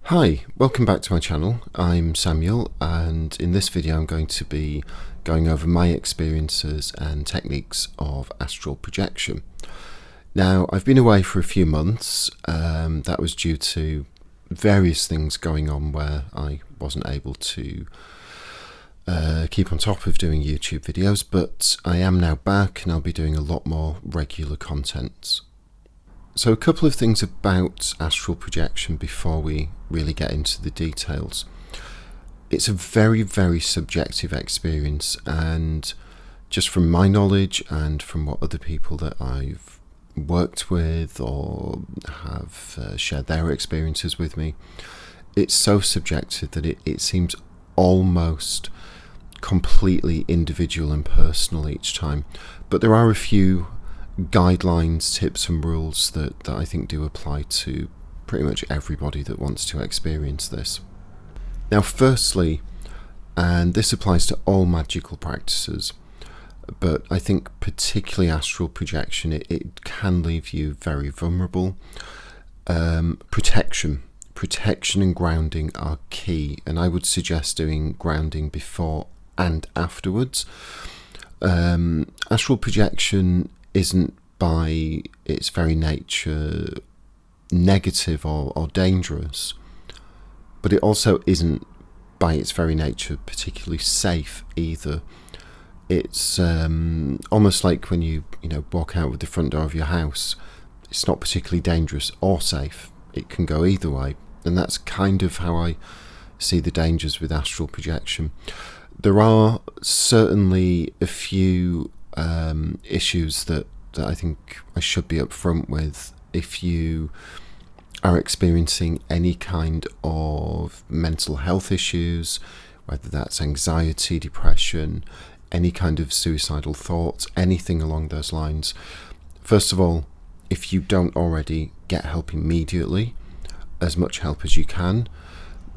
Hi, welcome back to my channel. I'm Samuel, and in this video I'm going to be going over my experiences and techniques of astral projection. Now, I've been away for a few months. That was due to various things going on where I wasn't able to keep on top of doing YouTube videos, but I am now back and I'll be doing a lot more regular content. So a couple of things about astral projection before we really get into the details. It's a very, very subjective experience, and just from my knowledge and from what other people that I've worked with or have shared their experiences with me, it's so subjective that it seems almost completely individual and personal each time. But there are a few guidelines, tips and rules that I think do apply to pretty much everybody that wants to experience this. Now, firstly, and this applies to all magical practices, but I think particularly astral projection, it can leave you very vulnerable. Protection and grounding are key, and I would suggest doing grounding before and afterwards. Astral projection isn't by its very nature negative or dangerous, but it also isn't by its very nature particularly safe either. It's almost like when you walk out with the front door of your house. It's not particularly dangerous or safe. It can go either way, and that's kind of how I see the dangers with astral projection. There are certainly a few issues that I think I should be upfront with. If you are experiencing any kind of mental health issues, whether that's anxiety, depression, any kind of suicidal thoughts, anything along those lines, first of all, if you don't already, get help immediately, as much help as you can,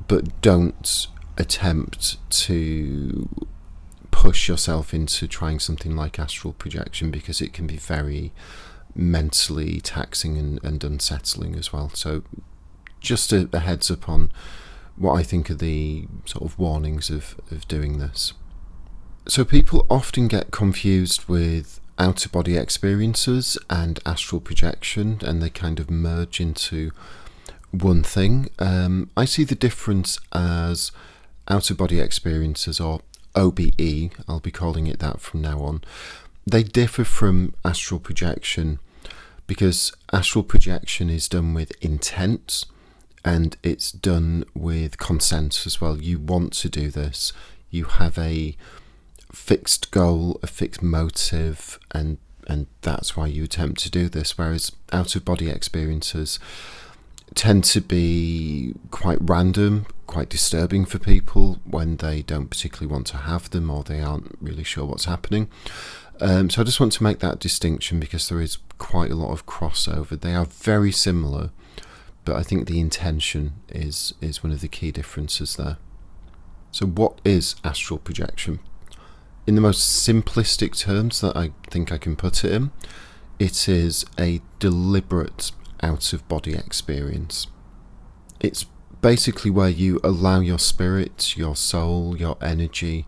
but don't attempt to push yourself into trying something like astral projection, because it can be very mentally taxing and unsettling as well. So just a heads up on what I think are the sort of warnings of doing this. So people often get confused with out-of-body experiences and astral projection, and they kind of merge into one thing. I see the difference as out-of-body experiences, or OBE, I'll be calling it that from now on. They differ from astral projection because astral projection is done with intent, and it's done with consent as well. You want to do this. You have a fixed goal, a fixed motive, and that's why you attempt to do this. Whereas out-of-body experiences tend to be quite random, quite disturbing for people when they don't particularly want to have them or they aren't really sure what's happening. So I just want to make that distinction because there is quite a lot of crossover. They are very similar, but I think the intention is one of the key differences there. So what is astral projection? In the most simplistic terms that I think I can put it in, it is a deliberate out-of-body experience. It's basically where you allow your spirit, your soul, your energy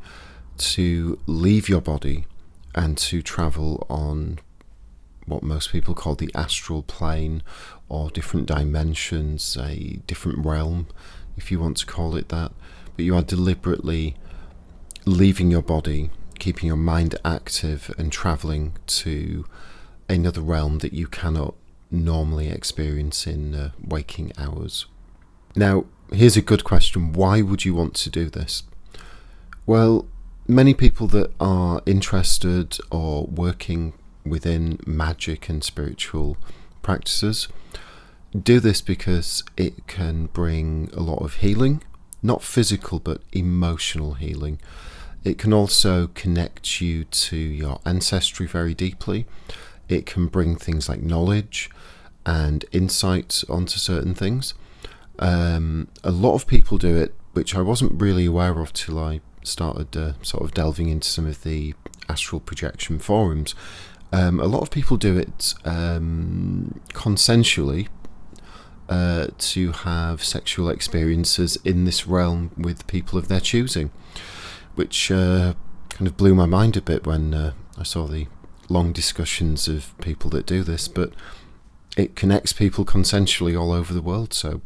to leave your body and to travel on what most people call the astral plane, or different dimensions, a different realm, if you want to call it that. But you are deliberately leaving your body, keeping your mind active, and traveling to another realm that you cannot normally experience in waking hours. Now, here's a good question. Why would you want to do this? Well, many people that are interested or working within magic and spiritual practices do this because it can bring a lot of healing, not physical but emotional healing. It can also connect you to your ancestry very deeply. It can bring things like knowledge and insight onto certain things. A lot of people do it, which I wasn't really aware of till I started sort of delving into some of the astral projection forums. A lot of people do it consensually, to have sexual experiences in this realm with people of their choosing, which kind of blew my mind a bit when I saw the long discussions of people that do this. But it connects people consensually all over the world, so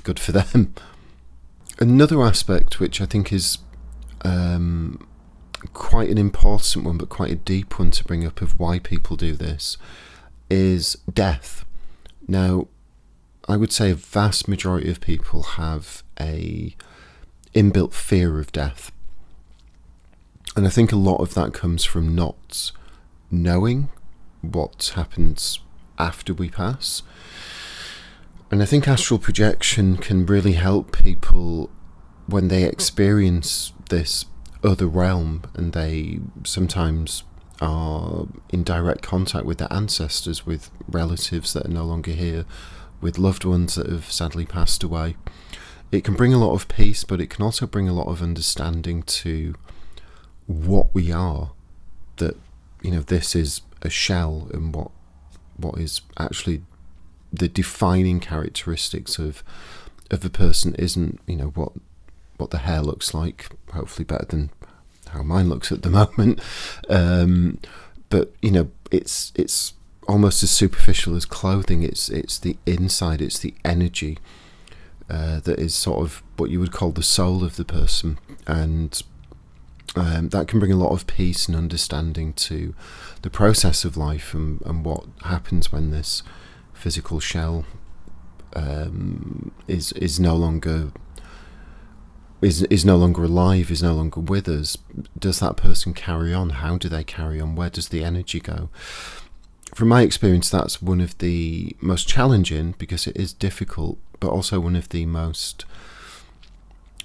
good for them. Another aspect which I think is quite an important one, but quite a deep one to bring up, of why people do this, is death. Now, I would say a vast majority of people have a inbuilt fear of death. And I think a lot of that comes from not knowing what happens after we pass. And I think astral projection can really help people when they experience this other realm, and they sometimes are in direct contact with their ancestors, with relatives that are no longer here, with loved ones that have sadly passed away. It can bring a lot of peace, but it can also bring a lot of understanding to what we are, that, you know, this is a shell, and what is actually the defining characteristics of a person isn't, you know, what the hair looks like, hopefully better than how mine looks at the moment, but you know, it's almost as superficial as clothing. It's the inside, it's the energy that is sort of what you would call the soul of the person, and that can bring a lot of peace and understanding to the process of life, and what happens when this physical shell is no longer alive, is no longer with us. Does that person carry on? How do they carry on? Where does the energy go? From my experience, that's one of the most challenging, because it is difficult, but also one of the most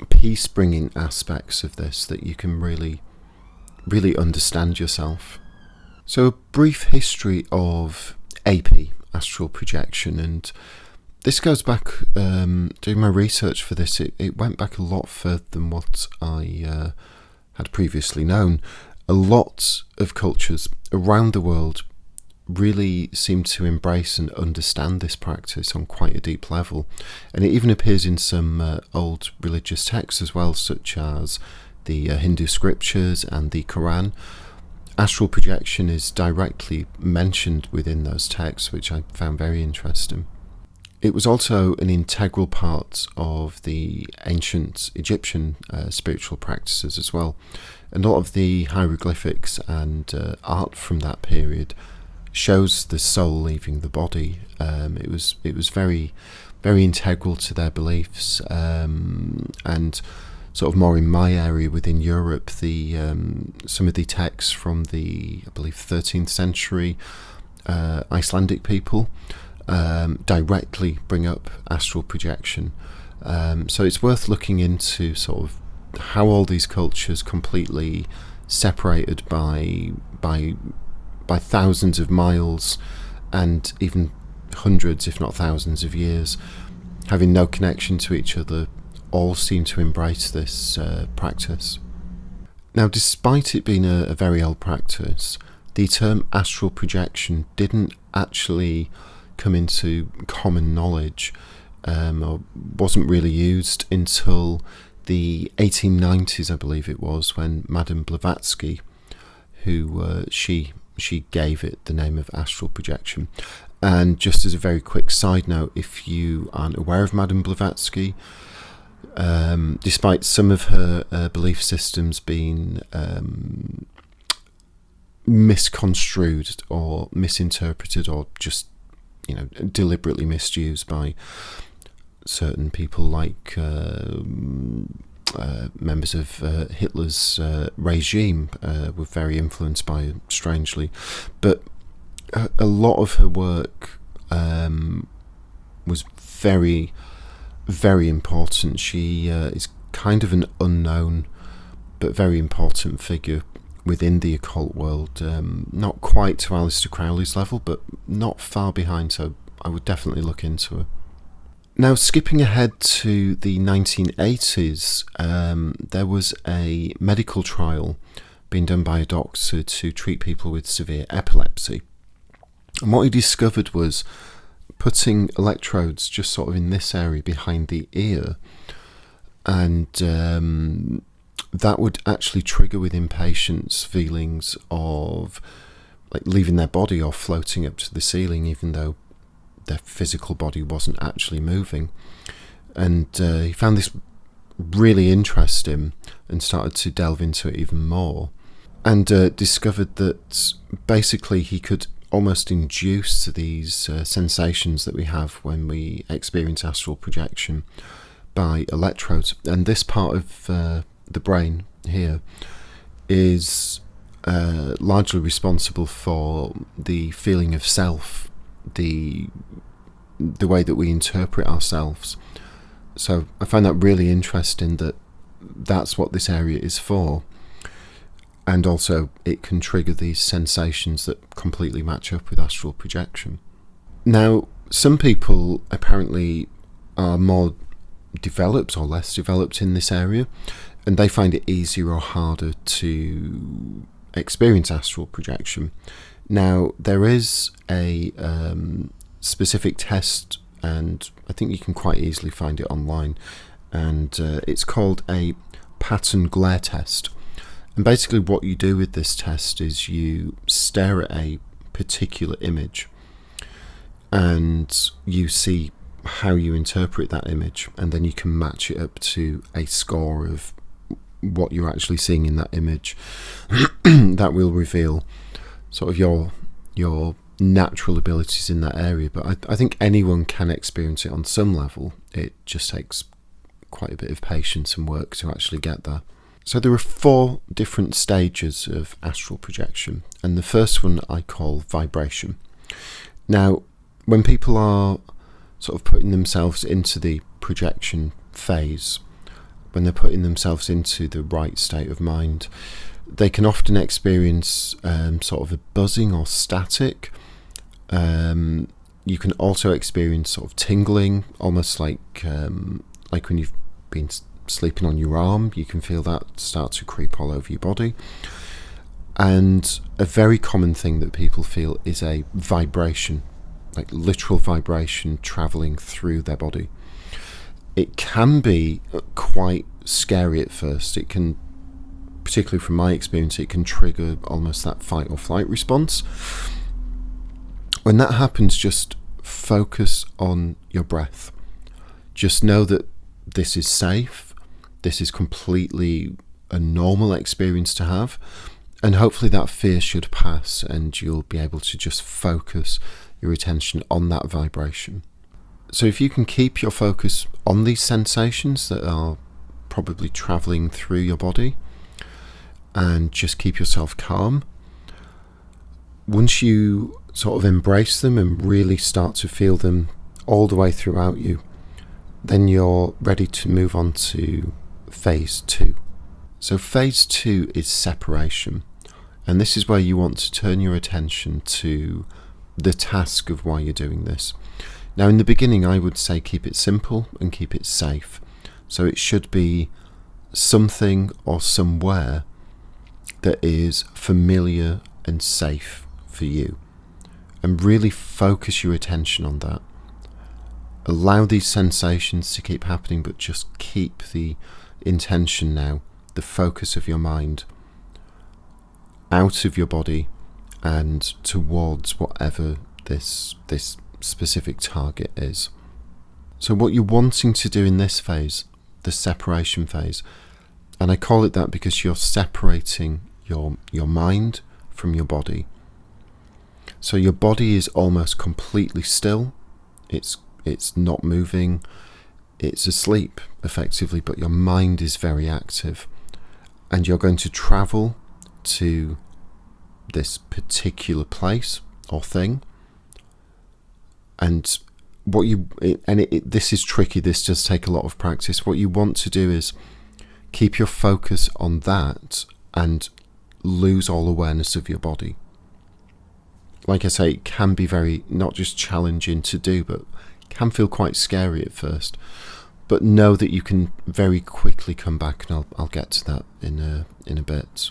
peace-bringing aspects of this, that you can really, really understand yourself. So a brief history of AP, astral projection, and this goes back, doing my research for this, it went back a lot further than what I had previously known. A lot of cultures around the world really seem to embrace and understand this practice on quite a deep level, and it even appears in some old religious texts as well, such as the Hindu scriptures and the Quran. Astral projection is directly mentioned within those texts, which I found very interesting. It was also an integral part of the ancient Egyptian spiritual practices as well, and a lot of the hieroglyphics and art from that period shows the soul leaving the body. It was very, very integral to their beliefs, and sort of more in my area within Europe, the some of the texts from the, I believe, 13th century Icelandic people directly bring up astral projection. So it's worth looking into sort of how all these cultures, completely separated by thousands of miles and even hundreds, if not thousands of years, having no connection to each other, all seem to embrace this practice. Now, despite it being a very old practice, the term astral projection didn't actually come into common knowledge, or wasn't really used until the 1890s, I believe it was, when Madame Blavatsky, who she gave it the name of astral projection. And just as a very quick side note, if you aren't aware of Madame Blavatsky, despite some of her belief systems being misconstrued or misinterpreted, or just, you know, deliberately misused by certain people, like members of Hitler's regime, were very influenced by it, strangely. But a lot of her work was very, very important. She is kind of an unknown but very important figure within the occult world. Not quite to Aleister Crowley's level, but not far behind, so I would definitely look into her. Now, skipping ahead to the 1980s, there was a medical trial being done by a doctor to treat people with severe epilepsy. And what he discovered was putting electrodes just sort of in this area behind the ear, and that would actually trigger within patients feelings of like leaving their body or floating up to the ceiling, even though their physical body wasn't actually moving. And he found this really interesting and started to delve into it even more, and discovered that basically he could almost induce these sensations that we have when we experience astral projection by electrodes. And this part of the brain here is largely responsible for the feeling of self, the way that we interpret ourselves. So I find that really interesting that that's what this area is for. And also it can trigger these sensations that completely match up with astral projection. Now, some people apparently are more developed or less developed in this area, and they find it easier or harder to experience astral projection. Now, there is a specific test, and I think you can quite easily find it online, and it's called a pattern glare test. And basically what you do with this test is you stare at a particular image and you see how you interpret that image, and then you can match it up to a score of what you're actually seeing in that image. That will reveal sort of your natural abilities in that area. But I think anyone can experience it on some level. It just takes quite a bit of patience and work to actually get there. So there are 4 different stages of astral projection, and the first one I call vibration. Now, when people are sort of putting themselves into the projection phase, when they're putting themselves into the right state of mind, they can often experience sort of a buzzing or static. You can also experience sort of tingling, almost like when you've been sleeping on your arm. You can feel that start to creep all over your body. And a very common thing that people feel is a vibration, like literal vibration traveling through their body. It can be quite scary at first. It can, particularly from my experience, it can trigger almost that fight or flight response. When that happens, just focus on your breath. Just know that this is safe. This is completely a normal experience to have, and hopefully that fear should pass and you'll be able to just focus your attention on that vibration. So if you can keep your focus on these sensations that are probably traveling through your body and just keep yourself calm, once you sort of embrace them and really start to feel them all the way throughout you, then you're ready to move on to phase 2. So phase 2 is separation, and this is where you want to turn your attention to the task of why you're doing this. Now, in the beginning, I would say keep it simple and keep it safe. So it should be something or somewhere that is familiar and safe for you, and really focus your attention on that. Allow these sensations to keep happening, but just keep the intention now, the focus of your mind, out of your body and towards whatever this specific target is. So what you're wanting to do in this phase, the separation phase, and I call it that because you're separating your mind from your body. So your body is almost completely still. It's not moving. It's asleep, effectively, but your mind is very active. And you're going to travel to this particular place or thing. And this is tricky, this does take a lot of practice. What you want to do is keep your focus on that and lose all awareness of your body. Like I say, it can be very, not just challenging to do, but can feel quite scary at first. But know that you can very quickly come back, and I'll get to that in a bit.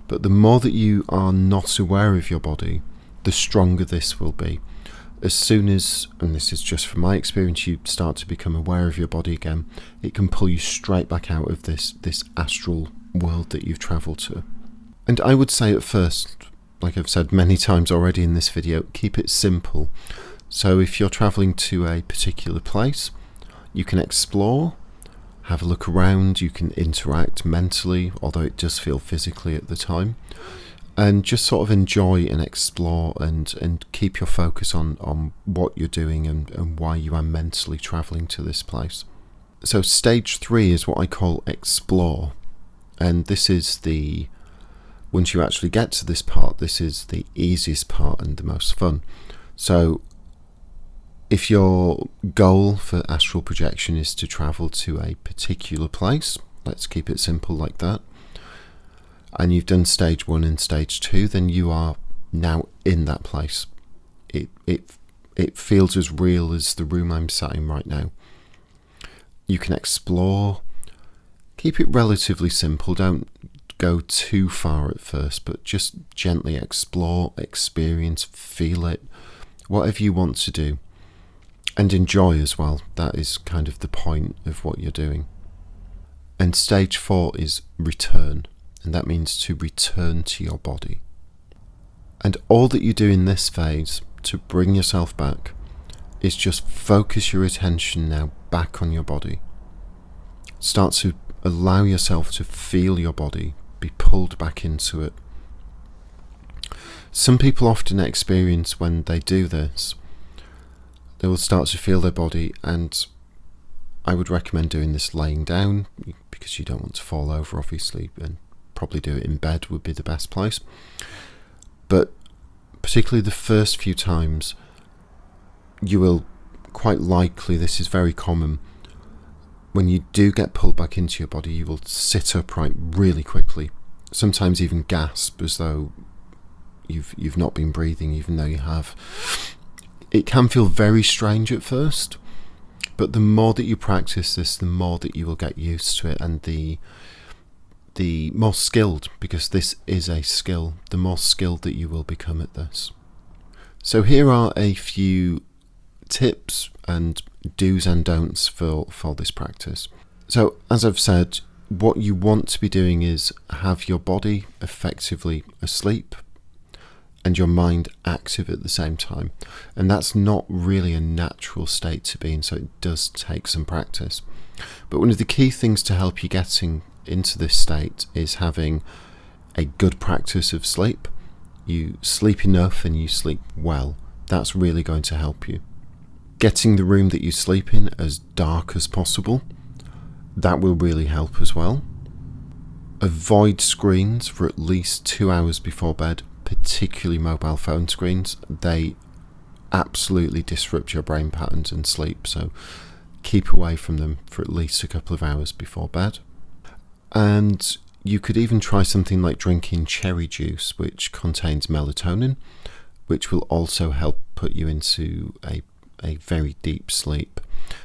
But the more that you are not aware of your body, the stronger this will be. As soon as, and this is just from my experience, you start to become aware of your body again, it can pull you straight back out of this astral world that you've travelled to. And I would say at first, like I've said many times already in this video, keep it simple. So if you're travelling to a particular place, you can explore, have a look around, you can interact mentally, although it does feel physically at the time, and just sort of enjoy and explore and keep your focus on what you're doing and why you are mentally travelling to this place. So stage 3 is what I call explore, and this is once you actually get to this part, this is the easiest part and the most fun. So if your goal for astral projection is to travel to a particular place, let's keep it simple like that, and you've done stage 1 and stage 2, then you are now in that place. It feels as real as the room I'm sat in right now. You can explore, keep it relatively simple, don't go too far at first, but just gently explore, experience, feel it, whatever you want to do. And enjoy as well. That is kind of the point of what you're doing. And stage 4 is return, and that means to return to your body. And all that you do in this phase to bring yourself back is just focus your attention now back on your body. Start to allow yourself to feel your body, be pulled back into it. Some people often experience when they do this, they will start to feel their body, and I would recommend doing this laying down because you don't want to fall over, obviously, and probably do it in bed would be the best place. But particularly the first few times, you will quite likely, this is very common, when you do get pulled back into your body, you will sit upright really quickly, sometimes even gasp as though you've not been breathing, even though you have. It can feel very strange at first, but the more that you practice this, the more that you will get used to it, and the more skilled, because this is a skill, the more skilled that you will become at this. So here are a few tips and do's and don'ts for this practice. So as I've said, what you want to be doing is have your body effectively asleep and your mind active at the same time. And that's not really a natural state to be in, so it does take some practice. But one of the key things to help you getting into this state is having a good practice of sleep. You sleep enough and you sleep well. That's really going to help you. Getting the room that you sleep in as dark as possible, that will really help as well. Avoid screens for at least 2 hours before bed, particularly mobile phone screens. They absolutely disrupt your brain patterns and sleep, so keep away from them for at least a couple of hours before bed. And you could even try something like drinking cherry juice, which contains melatonin, which will also help put you into a very deep sleep.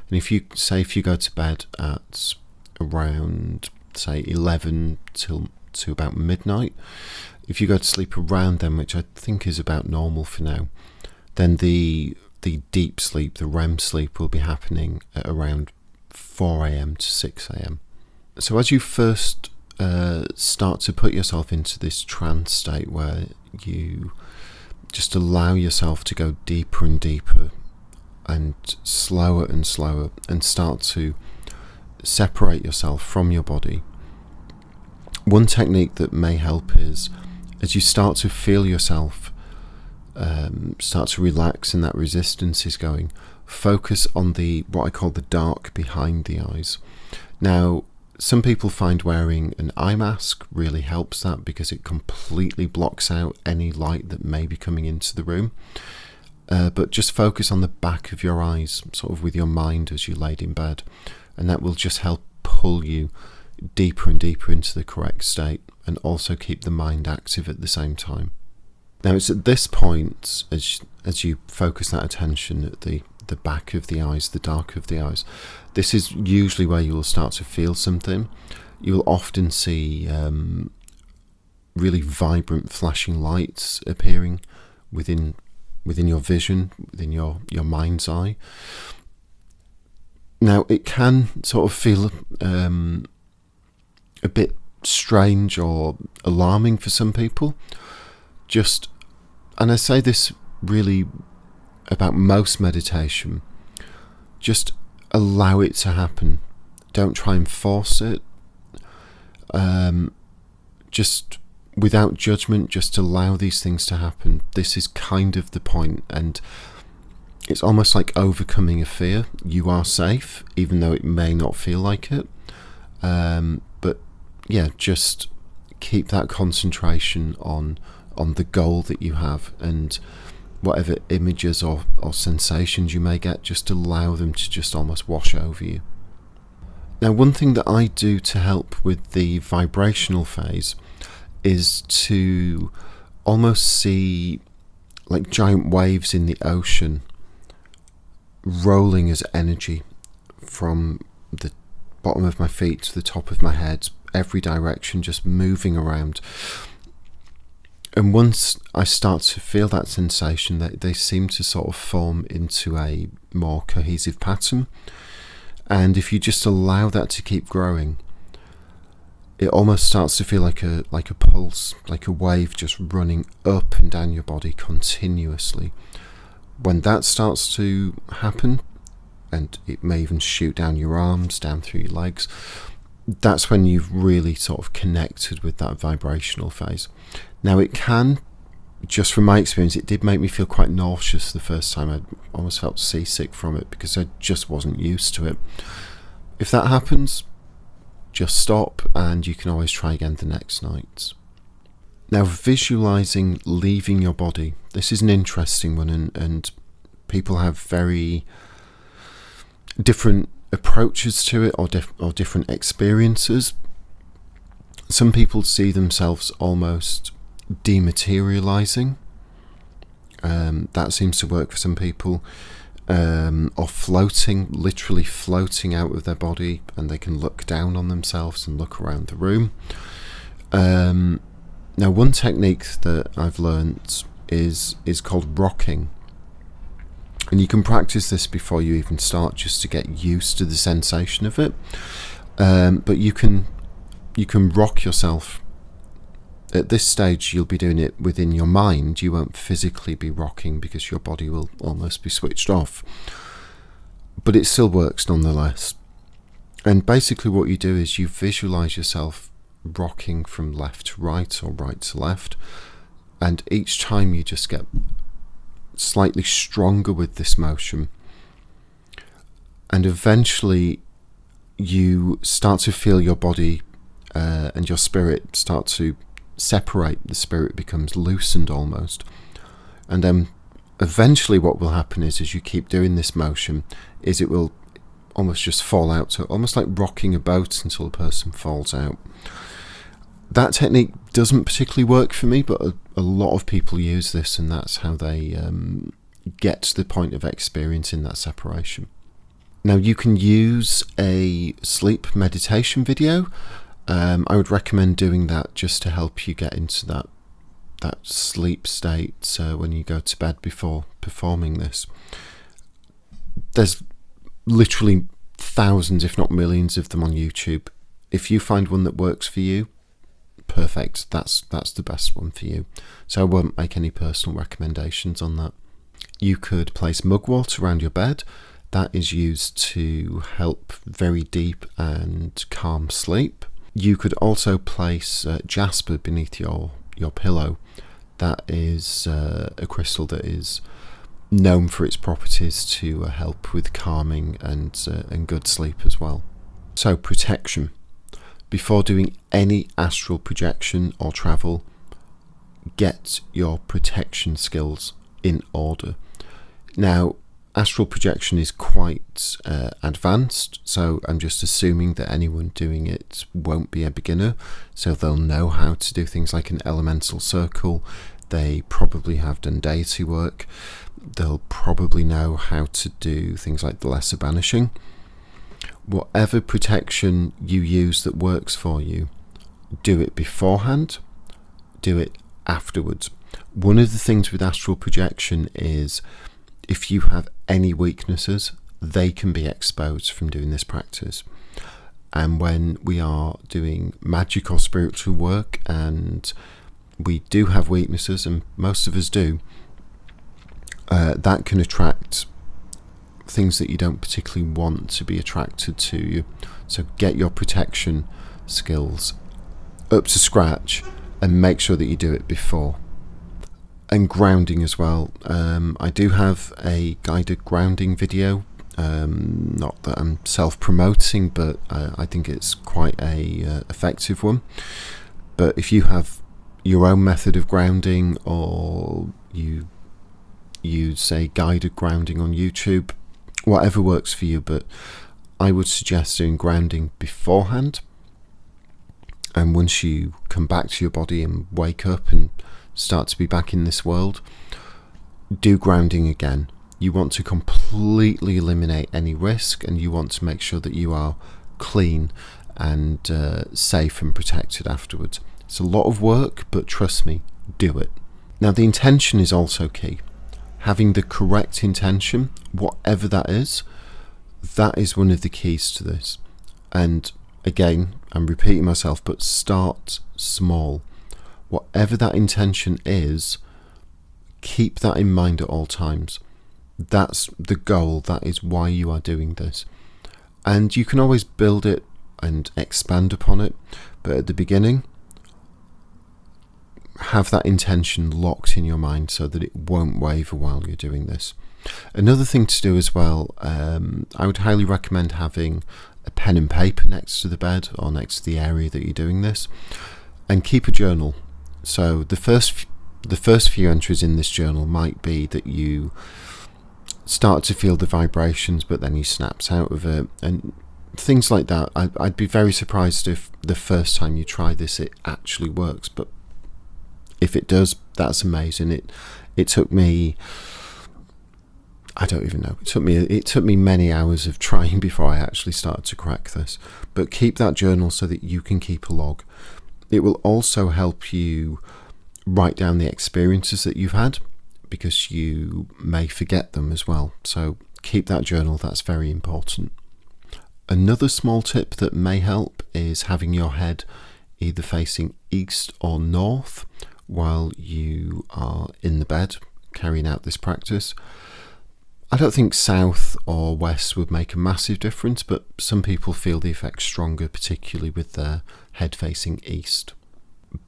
And if you go to bed at around, say, 11 to about midnight, if you go to sleep around then, which I think is about normal for now, then the deep sleep, the REM sleep, will be happening at around 4 a.m. to 6 a.m. So as you first start to put yourself into this trance state where you just allow yourself to go deeper and deeper and slower, and start to separate yourself from your body, one technique that may help is, as you start to feel yourself start to relax and that resistance is going, focus on what I call the dark behind the eyes. Now, some people find wearing an eye mask really helps that because it completely blocks out any light that may be coming into the room. But just focus on the back of your eyes, sort of with your mind as you laid in bed, and that will just help pull you deeper and deeper into the correct state, and also keep the mind active at the same time. Now it's at this point, as you focus that attention at the back of the eyes, the dark of the eyes, this is usually where you will start to feel something. You will often see really vibrant flashing lights appearing within within your vision, within your mind's eye. Now, it can sort of feel a bit strange or alarming for some people. And I say this really about most meditation, just allow it to happen. Don't try and force it. Just without judgment, just allow these things to happen. This is kind of the point, and it's almost like overcoming a fear. You are safe, even though it may not feel like it. But yeah, just keep that concentration on the goal that you have, and whatever images or sensations you may get, just allow them to just almost wash over you. Now, one thing that I do to help with the vibrational phase is to almost see like giant waves in the ocean rolling as energy from the bottom of my feet to the top of my head, every direction, just moving around. And once I start to feel that sensation, they seem to sort of form into a more cohesive pattern. And if you just allow that to keep growing, it almost starts to feel like a pulse, like a wave just running up and down your body continuously. When that starts to happen, and it may even shoot down your arms, down through your legs, that's when you've really sort of connected with that vibrational phase. Now, it can, just from my experience, it did make me feel quite nauseous the first time. I almost felt seasick from it because I just wasn't used to it. If that happens, just stop, and you can always try again the next night. Now, visualizing leaving your body. This is an interesting one, and people have very different approaches to it, or different experiences. Some people see themselves almost dematerializing. That seems to work for some people. Or floating, literally floating out of their body, and they can look down on themselves and look around the room. Now, one technique that I've learnt is called rocking. And you can practice this before you even start, just to get used to the sensation of it. But you can rock yourself. At this stage, you'll be doing it within your mind. You won't physically be rocking because your body will almost be switched off. But it still works nonetheless. And basically what you do is you visualize yourself rocking from left to right or right to left. And each time you just get slightly stronger with this motion. And eventually you start to feel your body and your spirit start to separate. The spirit becomes loosened almost. And then eventually what will happen is, as you keep doing this motion, is it will almost just fall out. So almost like rocking a boat until a person falls out. That technique doesn't particularly work for me, but a lot of people use this, and that's how they get to the point of experiencing that separation. Now, you can use a sleep meditation video. I would recommend doing that just to help you get into that sleep state when you go to bed before performing this. There's literally thousands, if not millions, of them on YouTube. If you find one that works for you, perfect. That's the best one for you. So I won't make any personal recommendations on that. You could place mugwort around your bed. That is used to help very deep and calm sleep. You could also place jasper beneath your pillow. That is a crystal that is known for its properties to help with calming and good sleep as well. So, protection. Before doing any astral projection or travel, get your protection skills in order. Now, astral projection is quite advanced, so I'm just assuming that anyone doing it won't be a beginner, so they'll know how to do things like an elemental circle. They probably have done deity work. They'll probably know how to do things like the lesser banishing. Whatever protection you use that works for you, do it beforehand, do it afterwards. One of the things with astral projection is if you have any weaknesses, they can be exposed from doing this practice. And when we are doing magic or spiritual work and we do have weaknesses, and most of us do, that can attract things that you don't particularly want to be attracted to you. So get your protection skills up to scratch and make sure that you do it before. And grounding as well. I do have a guided grounding video. Not that I'm self-promoting, but I think it's quite a effective one. But if you have your own method of grounding, or you use, say, guided grounding on YouTube, whatever works for you, but I would suggest doing grounding beforehand. And once you come back to your body and wake up and start to be back in this world, do grounding again. You want to completely eliminate any risk, and you want to make sure that you are clean and safe and protected afterwards. It's a lot of work, but trust me, do it. Now, the intention is also key. Having the correct intention, whatever that is one of the keys to this. And again, I'm repeating myself, but start small. Whatever that intention is, keep that in mind at all times. That's the goal. That is why you are doing this. And you can always build it and expand upon it. But at the beginning, have that intention locked in your mind so that it won't waver while you're doing this. Another thing to do as well, I would highly recommend having a pen and paper next to the bed or next to the area that you're doing this, and keep a journal. So the first few entries in this journal might be that you start to feel the vibrations, but then you snaps out of it, and things like that. I'd be very surprised if the first time you try this it actually works, but if it does, that's amazing. It took me, I don't even know, it took me many hours of trying before I actually started to crack this. But keep that journal so that you can keep a log. It will also help you write down the experiences that you've had, because you may forget them as well. So keep that journal, that's very important. Another small tip that may help is having your head either facing east or north while you are in the bed carrying out this practice. I don't think south or west would make a massive difference, but some people feel the effect stronger, particularly with their head facing east.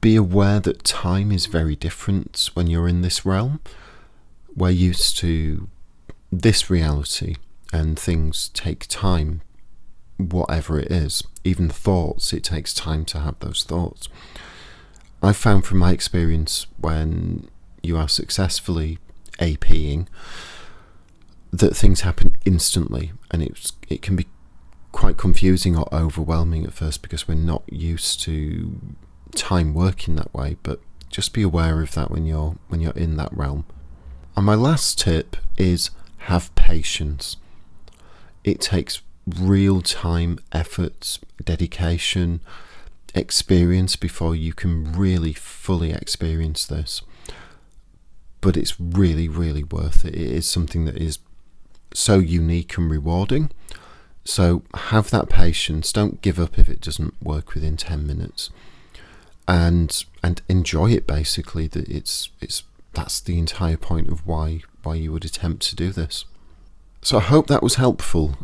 Be aware that time is very different when you're in this realm. We're used to this reality, and things take time, whatever it is. Even thoughts, it takes time to have those thoughts. I found from my experience, when you are successfully APing, that things happen instantly, and it can be quite confusing or overwhelming at first because we're not used to time working that way. But just be aware of that when you're in that realm. And my last tip is have patience. It takes real time, effort, dedication, experience before you can really fully experience this. But it's really, really worth it. It is something that is so unique and rewarding. So have that patience. Don't give up if it doesn't work within 10 minutes. And enjoy it, basically. That's the entire point of why you would attempt to do this. So I hope that was helpful.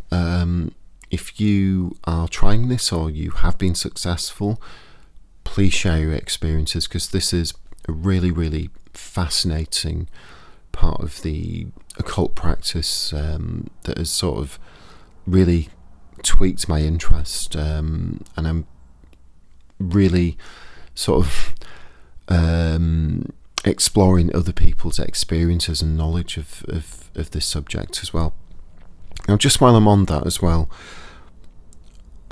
If you are trying this or you have been successful, please share your experiences, because this is a really, really fascinating part of the occult practice that has sort of really tweaked my interest, and I'm really sort of exploring other people's experiences and knowledge of this subject as well. Now, just while I'm on that as well,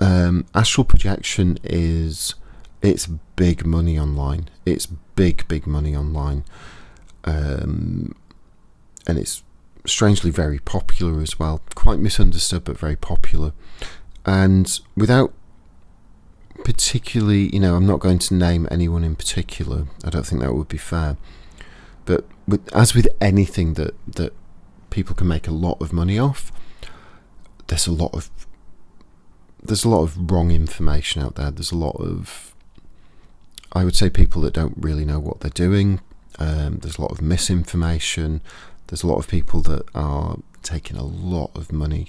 astral projection it's big money online. It's big money online, and it's strangely very popular as well. Quite misunderstood, but very popular. And without particularly, I'm not going to name anyone in particular. I don't think that would be fair. But as with anything that people can make a lot of money off, there's a lot of wrong information out there. There's a lot of, I would say, people that don't really know what they're doing. There's a lot of misinformation. There's a lot of people that are taking a lot of money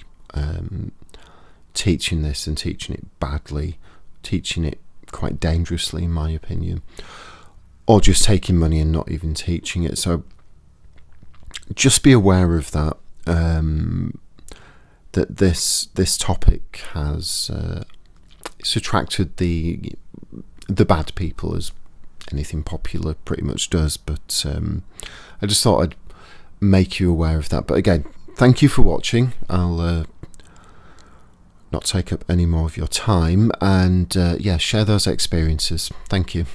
teaching this and teaching it badly, teaching it quite dangerously, in my opinion, or just taking money and not even teaching it. So just be aware of that. That this topic has it's attracted the bad people, as anything popular pretty much does. But I just thought I'd make you aware of that. But again, thank you for watching. I'll not take up any more of your time, and yeah, share those experiences. Thank you.